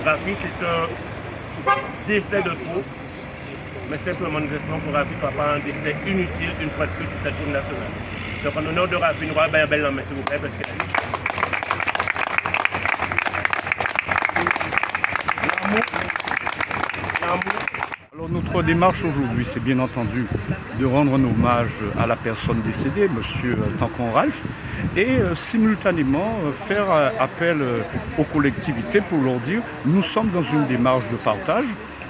Rafi, c'est un décès de trop, mais simplement nous espérons que Rafi ne soit pas un décès inutile une fois de plus sur cette route nationale. Donc en honneur de Rafi, nous allons bien belle s'il vous plaît, parce que Alors notre démarche aujourd'hui, c'est bien entendu de rendre un hommage à la personne décédée, M. Tankon Ralph, et simultanément faire appel aux collectivités pour leur dire nous sommes dans une démarche de partage,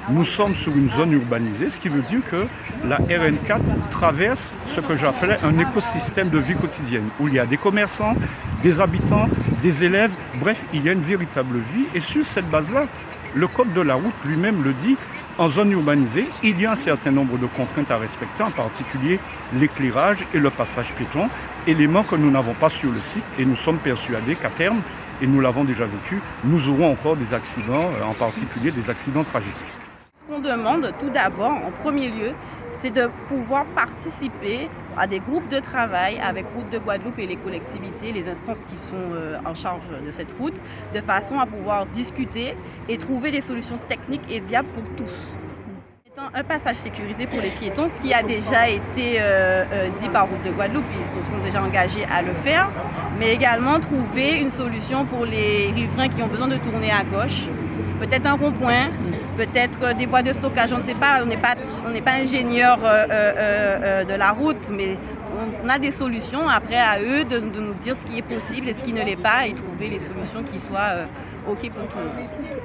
nous sommes sur une zone urbanisée, ce qui veut dire que la RN4 traverse ce que j'appelais un écosystème de vie quotidienne, où il y a des commerçants, des habitants, des élèves, bref, il y a une véritable vie. Et sur cette base-là, le code de la route lui-même le dit, en zone urbanisée, il y a un certain nombre de contraintes à respecter, en particulier l'éclairage et le passage piéton, éléments que nous n'avons pas sur le site et nous sommes persuadés qu'à terme, et nous l'avons déjà vécu, nous aurons encore des accidents, en particulier des accidents tragiques. Ce qu'on demande tout d'abord, en premier lieu, c'est de pouvoir participer à des groupes de travail avec Route de Guadeloupe et les collectivités, les instances qui sont en charge de cette route, de façon à pouvoir discuter et trouver des solutions techniques et viables pour tous. Étant un passage sécurisé pour les piétons, ce qui a déjà été dit par Route de Guadeloupe, ils se sont déjà engagés à le faire, mais également trouver une solution pour les riverains qui ont besoin de tourner à gauche, peut-être un rond-point, peut-être des voies de stockage, on ne sait pas, on n'est pas ingénieur de la route, mais on a des solutions. Après, à eux de nous dire ce qui est possible et ce qui ne l'est pas et trouver les solutions qui soient OK pour tout le monde.